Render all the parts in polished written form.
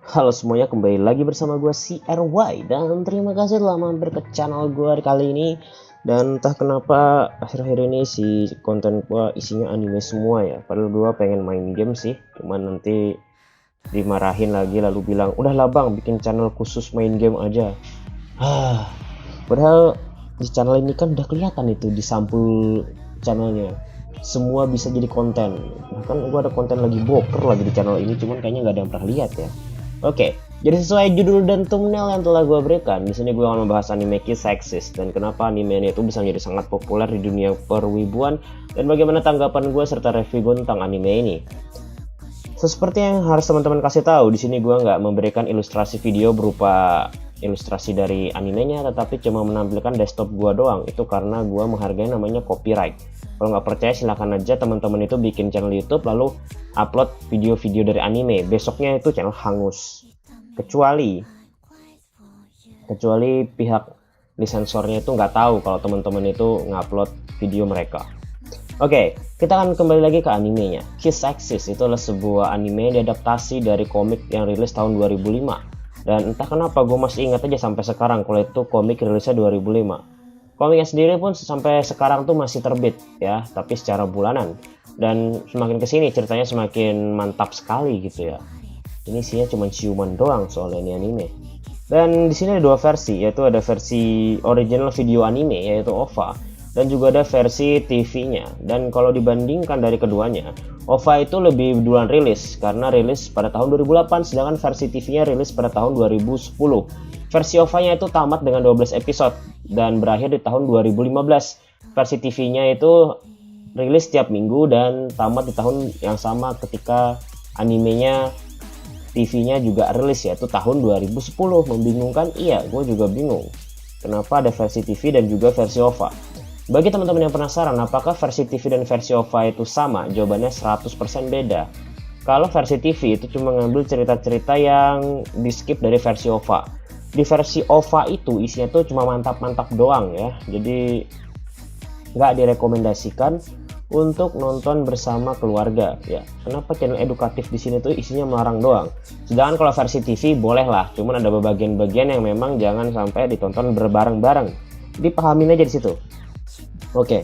Halo semuanya, kembali lagi bersama gue CRY. Dan terima kasih telah mampir ke channel gue kali ini. Dan entah kenapa akhir-akhir ini si konten gue isinya anime semua ya. Padahal gue pengen main game sih, cuman nanti dimarahin lagi lalu bilang, udahlah bang, bikin channel khusus main game aja. Padahal di channel ini kan udah kelihatan itu di sampul channelnya, semua bisa jadi konten. Bahkan gue ada konten lagi boker lagi di channel ini, cuman kayaknya nggak ada yang pernah lihat ya. Oke, jadi sesuai judul dan thumbnail yang telah gue berikan, di sini gue akan membahas anime kisah eksis dan kenapa anime ini itu bisa menjadi sangat populer di dunia perwibuan dan bagaimana tanggapan gue serta review gue tentang anime ini. Seperti yang harus teman-teman kasih tahu, di sini gue nggak memberikan ilustrasi video berupa ilustrasi dari animenya, tetapi cuma menampilkan desktop gue doang. Itu karena gue menghargai namanya copyright. Kalau nggak percaya silahkan aja teman-teman itu bikin channel YouTube lalu upload video-video dari anime, besoknya itu channel hangus. Kecuali pihak lisensornya itu nggak tahu kalau teman-teman itu ngupload video mereka. Oke, kita akan kembali lagi ke animenya. Kiss Axis itu adalah sebuah anime yang diadaptasi dari komik yang rilis tahun 2005. Dan entah kenapa gue masih ingat aja sampai sekarang kalau itu komik rilisnya 2005. Komiknya sendiri pun sampai sekarang tuh masih terbit ya, tapi secara bulanan. Dan semakin kesini ceritanya semakin mantap sekali gitu ya. Ini sih cuma ciuman doang soalnya ini anime. Dan di sini ada dua versi, yaitu ada versi original video anime yaitu OVA dan juga ada versi TV-nya. Dan kalau dibandingkan dari keduanya, OVA itu lebih duluan rilis karena rilis pada tahun 2008, sedangkan versi TV-nya rilis pada tahun 2010. Versi OVA-nya itu tamat dengan 12 episode dan berakhir di tahun 2015. Versi TV-nya itu rilis setiap minggu dan tamat di tahun yang sama ketika animenya TV-nya juga rilis, yaitu tahun 2010. Membingungkan? Iya, gue juga bingung. Kenapa ada versi TV dan juga versi OVA? Bagi teman-teman yang penasaran, apakah versi TV dan versi OVA itu sama? Jawabannya 100% beda. Kalau versi TV itu cuma ngambil cerita-cerita yang di skip dari versi OVA. Di versi OVA itu isinya tuh cuma mantap-mantap doang ya. Jadi nggak direkomendasikan untuk nonton bersama keluarga ya. Kenapa channel edukatif di sini tuh isinya melarang doang. Sedangkan kalau versi TV boleh lah, cuman ada bagian-bagian yang memang jangan sampai ditonton berbareng-bareng. Dipahamin aja di situ. Oke.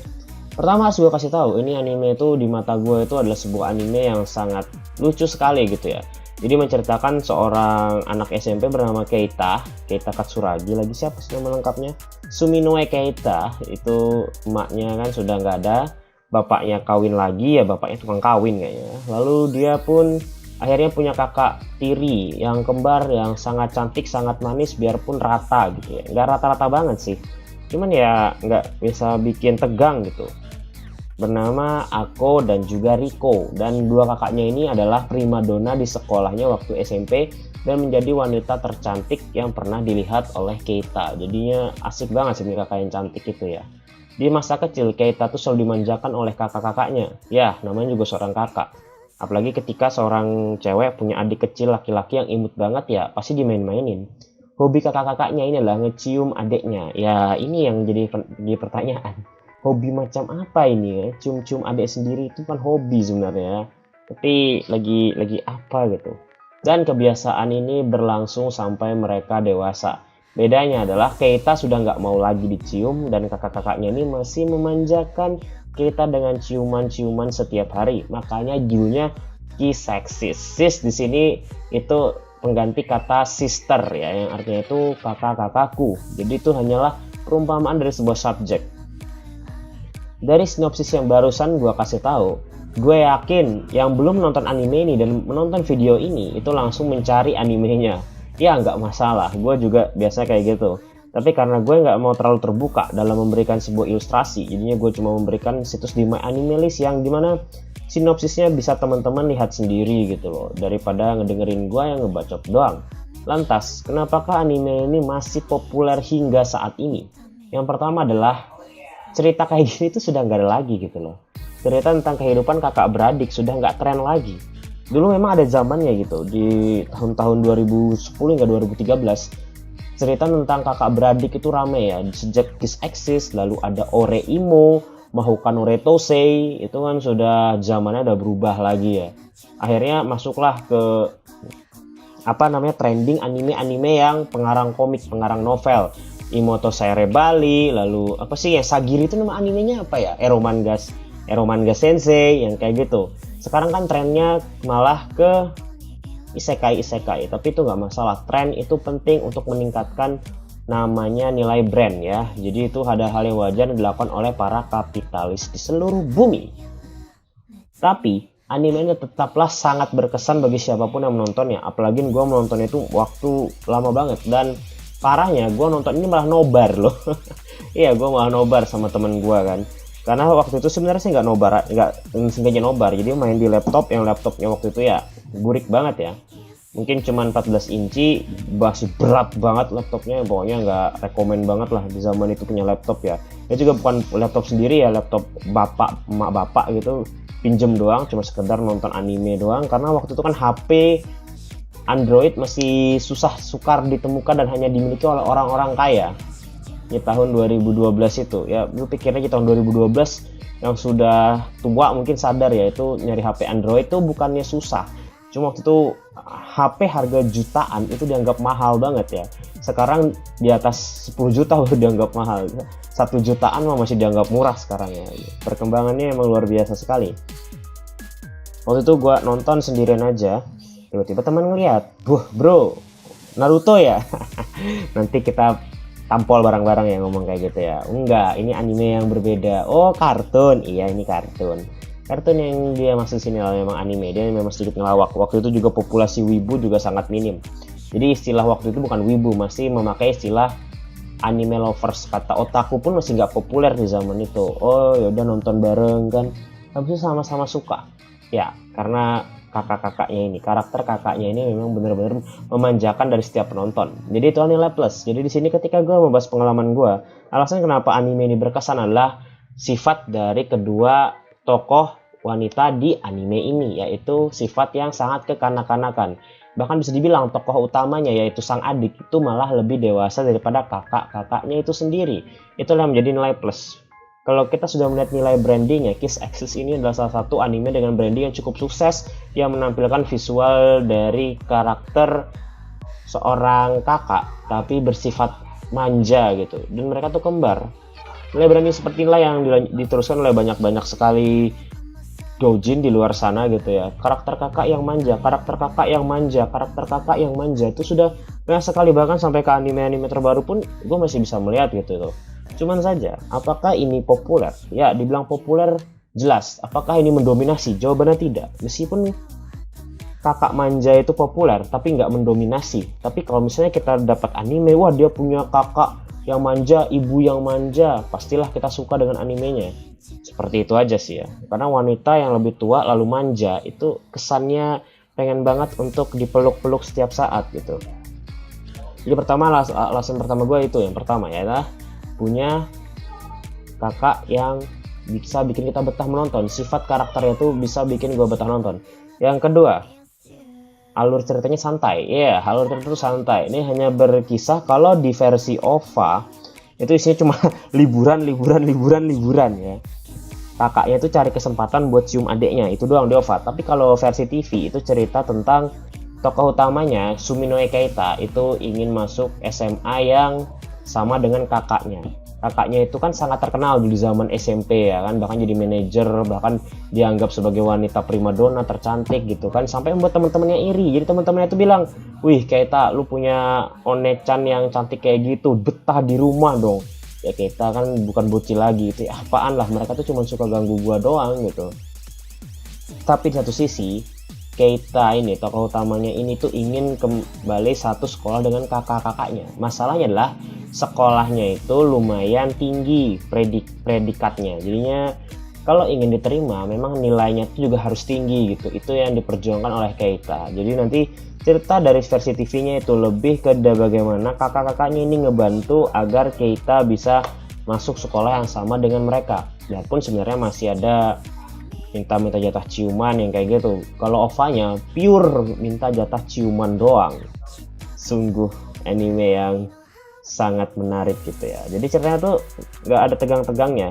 Pertama harus gue kasih tahu, ini anime itu di mata gue itu adalah sebuah anime yang sangat lucu sekali gitu ya. Jadi menceritakan seorang anak SMP bernama Keita Katsuragi, lagi siapa sih nama lengkapnya? Suminoe Keita. Itu emaknya kan sudah nggak ada, bapaknya kawin lagi ya, bapaknya tukang kawin kayaknya. Lalu dia pun akhirnya punya kakak tiri yang kembar yang sangat cantik, sangat manis biarpun rata gitu ya. Nggak rata-rata banget sih, cuman ya nggak bisa bikin tegang gitu, bernama Ako dan juga Riko. Dan dua kakaknya ini adalah primadona di sekolahnya waktu SMP dan menjadi wanita tercantik yang pernah dilihat oleh Keita. Jadinya asik banget sih kakak yang cantik itu ya. Di masa kecil Keita tuh selalu dimanjakan oleh kakak-kakaknya ya, namanya juga seorang kakak. Apalagi ketika seorang cewek punya adik kecil laki-laki yang imut banget ya, pasti dimain-mainin. Hobi kakak-kakaknya ini adalah ngecium adiknya. Ya ini yang jadi pertanyaan, hobi macam apa ini ya? Cium-cium adik sendiri itu kan hobi sebenarnya, tapi lagi apa gitu. Dan kebiasaan ini berlangsung sampai mereka dewasa. Bedanya adalah Keita sudah nggak mau lagi dicium dan kakak-kakaknya ini masih memanjakan Keita dengan ciuman-ciuman setiap hari. Makanya judulnya Kiss Axis. Sis di sini itu pengganti kata sister ya, yang artinya itu kakak-kakakku. Jadi itu hanyalah perumpamaan dari sebuah subjek. Dari sinopsis yang barusan gue kasih tahu, gue yakin yang belum menonton anime ini dan menonton video ini itu langsung mencari animenya. Ya nggak masalah, gue juga biasa kayak gitu. Tapi karena gue nggak mau terlalu terbuka dalam memberikan sebuah ilustrasi, jadinya gue cuma memberikan situs di My Anime List yang dimana sinopsisnya bisa teman-teman lihat sendiri gitu loh, daripada ngedengerin gue yang ngebacot doang. Lantas, kenapakah anime ini masih populer hingga saat ini? Yang pertama adalah cerita kayak gini tuh sudah nggak ada lagi gitu loh. Cerita tentang kehidupan kakak beradik sudah nggak tren lagi. Dulu memang ada zamannya gitu, di tahun-tahun 2010 hingga 2013 cerita tentang kakak beradik itu rame ya. Sejak Kiss Axis, lalu ada Oreimo, Mahoukan no Retosei, itu kan sudah zamannya udah berubah lagi ya. Akhirnya masuklah ke apa namanya trending anime-anime yang pengarang komik, pengarang novel. Imoto Sairebali, lalu apa sih ya Sagiri itu nama animenya apa ya? Eromanga Sensei yang kayak gitu. Sekarang kan trennya malah ke isekai, tapi itu nggak masalah. Tren itu penting untuk meningkatkan namanya nilai brand ya. Jadi itu ada hal yang wajar yang dilakukan oleh para kapitalis di seluruh bumi. Tapi anime ini tetaplah sangat berkesan bagi siapapun yang menontonnya. Apalagi gue menonton itu waktu lama banget, dan parahnya gue nonton ini malah nobar loh. Iya, gue malah nobar sama temen gue kan. Karena waktu itu sebenarnya sih nggak sengaja nobar. Jadi main di laptop, yang laptopnya waktu itu ya burik banget ya. Mungkin cuma 14 inci, masih berat banget laptopnya. Pokoknya nggak rekomen banget lah di zaman itu punya laptop ya. Ini juga bukan laptop sendiri ya, laptop emak bapak gitu. Pinjem doang, cuma sekedar nonton anime doang. Karena waktu itu kan HP Android masih sukar ditemukan dan hanya dimiliki oleh orang-orang kaya di tahun 2012 itu ya. Lu pikirnya di tahun 2012 yang sudah tua mungkin sadar ya, itu nyari HP Android itu bukannya susah, cuma waktu itu HP harga jutaan itu dianggap mahal banget ya. Sekarang di atas 10 juta udah dianggap mahal, 1 jutaan mah masih dianggap murah sekarang ya. Perkembangannya emang luar biasa sekali. Waktu itu gua nonton sendirian aja, tiba-tiba teman ngeliat, bro Naruto ya. Nanti kita tampol bareng-bareng ya ngomong kayak gitu ya. Enggak, ini anime yang berbeda. Oh, kartun. Iya, ini kartun yang dia masuk sini memang anime. Dia memang sedikit ngelawak. Waktu itu juga populasi wibu juga sangat minim. Jadi istilah waktu itu bukan wibu, masih memakai istilah anime lovers. Kata otaku pun masih nggak populer di zaman itu. Oh, yaudah nonton bareng kan. Habis itu sama-sama suka. Ya, karena karakter kakaknya ini memang benar-benar memanjakan dari setiap penonton. Jadi itu nilai plus. Jadi di sini ketika gue membahas pengalaman gue, alasan kenapa anime ini berkesan adalah sifat dari kedua tokoh wanita di anime ini, yaitu sifat yang sangat kekanak-kanakan. Bahkan bisa dibilang tokoh utamanya yaitu sang adik itu malah lebih dewasa daripada kakaknya itu sendiri. Itulah yang menjadi nilai plus. Kalau kita sudah melihat nilai brandingnya, Kiss Axis ini adalah salah satu anime dengan branding yang cukup sukses yang menampilkan visual dari karakter seorang kakak tapi bersifat manja gitu, dan mereka tuh kembar. Nilai branding seperti inilah yang diteruskan oleh banyak sekali doujin di luar sana gitu ya. Karakter kakak yang manja itu sudah banyak sekali, bahkan sampai ke anime-anime terbaru pun gue masih bisa melihat gitu tuh. Cuman saja, apakah ini populer? Ya, dibilang populer jelas. Apakah ini mendominasi? Jawabannya tidak. Meskipun kakak manja itu populer, tapi nggak mendominasi. Tapi kalau misalnya kita dapat anime, wah dia punya kakak yang manja, ibu yang manja, pastilah kita suka dengan animenya. Seperti itu aja sih ya. Karena wanita yang lebih tua lalu manja, itu kesannya pengen banget untuk dipeluk-peluk setiap saat gitu. Jadi alasan pertama gue itu, yang pertama ya lah, punya kakak yang bisa bikin kita betah menonton. Sifat karakternya tuh bisa bikin gue betah nonton. Yang kedua, alur ceritanya santai. Ya, alur cerita itu santai. Ini hanya berkisah. Kalau di versi OVA itu isinya cuma liburan ya. Kakaknya itu cari kesempatan buat cium adiknya, itu doang di OVA. Tapi kalau versi TV itu cerita tentang tokoh utamanya Suminoe Keita itu ingin masuk SMA yang sama dengan kakaknya. Kakaknya itu kan sangat terkenal di zaman SMP ya kan, bahkan jadi manajer, bahkan dianggap sebagai wanita primadona tercantik gitu kan, sampai membuat teman-temannya iri. Jadi teman-temannya itu bilang, "Wih, Keita, lu punya One-chan yang cantik kayak gitu, betah di rumah dong." Ya Keita kan bukan bocil lagi, itu apaan lah, mereka tuh cuma suka ganggu gua doang gitu. Tapi di satu sisi Keita ini, tokoh utamanya ini tuh ingin kembali satu sekolah dengan kakak-kakaknya. Masalahnya adalah sekolahnya itu lumayan tinggi predikatnya. Jadinya kalau ingin diterima memang nilainya itu juga harus tinggi gitu. Itu yang diperjuangkan oleh Keita. Jadi nanti cerita dari versi TV-nya itu lebih ke bagaimana kakak-kakaknya ini ngebantu agar Keita bisa masuk sekolah yang sama dengan mereka. Biarpun sebenarnya masih ada minta jatah ciuman yang kayak gitu. Kalau OVA-nya pure minta jatah ciuman doang. Sungguh anime yang sangat menarik gitu ya. Jadi ceritanya tuh nggak ada tegang-tegangnya,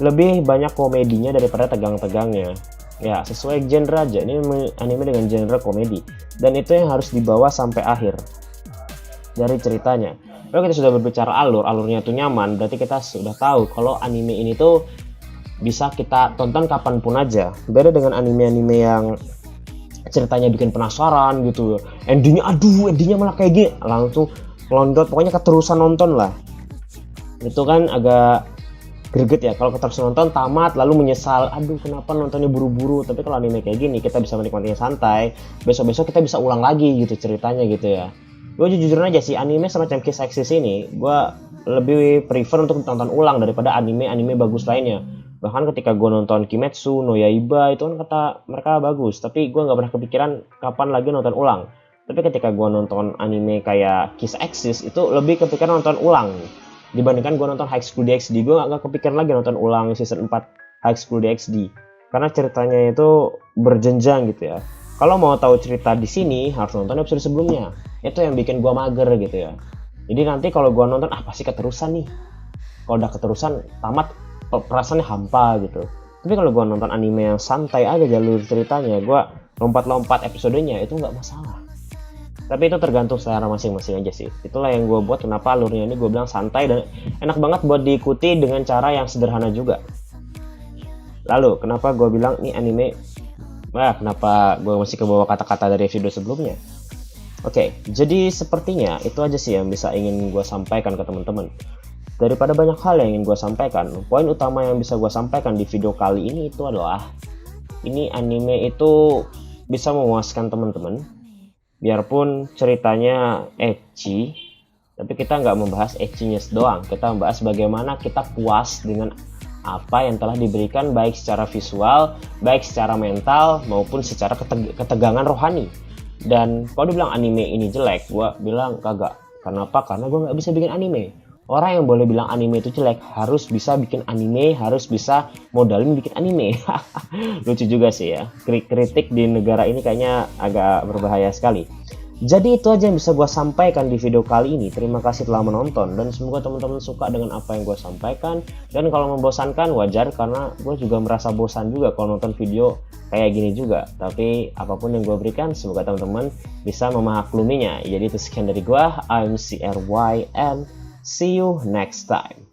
lebih banyak komedinya daripada tegang-tegangnya. Ya, sesuai genre aja. Ini anime dengan genre komedi. Dan itu yang harus dibawa sampai akhir dari ceritanya. Kalau kita sudah berbicara alurnya tuh nyaman, berarti kita sudah tahu kalau anime ini tuh bisa kita tonton kapanpun aja. Beda dengan anime-anime yang ceritanya bikin penasaran gitu. Endingnya malah kayak gini. Langsung londot, pokoknya keterusan nonton lah. Itu kan agak greget ya kalau kita harus nonton tamat lalu menyesal, aduh kenapa nontonnya buru-buru. Tapi kalau anime kayak gini kita bisa menikmatinya santai, besok-besok kita bisa ulang lagi gitu ceritanya gitu ya. Gue jujur aja sih, anime semacam Kiss Axis ini gue lebih prefer untuk tonton ulang daripada anime bagus lainnya. Bahkan ketika gue nonton Kimetsu no Yaiba itu kan kata mereka bagus, tapi gue nggak pernah kepikiran kapan lagi nonton ulang. Tapi ketika gue nonton anime kayak Kiss Axis itu lebih kepikiran nonton ulang dibandingkan gue nonton High School DxD. Gue gak kepikiran lagi nonton ulang season 4 High School DxD karena ceritanya itu berjenjang gitu ya. Kalau mau tahu cerita di sini harus nonton episode sebelumnya. Itu yang bikin gue mager gitu ya. Jadi nanti kalau gue nonton pasti keterusan nih. Kalau udah keterusan tamat perasaannya hampa gitu. Tapi kalau gue nonton anime yang santai aja jalur ceritanya, gue lompat-lompat episodenya itu nggak masalah. Tapi itu tergantung selera masing-masing aja sih. Itulah yang gue buat kenapa alurnya ini gue bilang santai dan enak banget buat diikuti dengan cara yang sederhana juga. Lalu kenapa gue bilang ini anime, kenapa gue masih kebawa kata-kata dari video sebelumnya. Oke, jadi sepertinya itu aja sih yang bisa ingin gue sampaikan ke teman-teman. Daripada banyak hal yang ingin gue sampaikan, poin utama yang bisa gue sampaikan di video kali ini itu adalah ini anime itu bisa memuaskan teman-teman. Biarpun ceritanya ecchi, tapi kita nggak membahas ecchinya doang. Kita membahas bagaimana kita puas dengan apa yang telah diberikan, baik secara visual, baik secara mental, maupun secara ketegangan rohani. Dan kalau dibilang anime ini jelek, gue bilang kagak. Kenapa? Karena gue nggak bisa bikin anime. Orang yang boleh bilang anime itu jelek harus bisa bikin anime, harus bisa modalin bikin anime. Lucu juga sih ya. Kritik di negara ini kayaknya agak berbahaya sekali. Jadi itu aja yang bisa gue sampaikan di video kali ini. Terima kasih telah menonton dan semoga teman-teman suka dengan apa yang gue sampaikan. Dan kalau membosankan wajar karena gue juga merasa bosan juga kalau nonton video kayak gini juga. Tapi apapun yang gue berikan semoga teman-teman bisa memakluminya. Jadi itu sekian dari gue. I'm CRY and see you next time.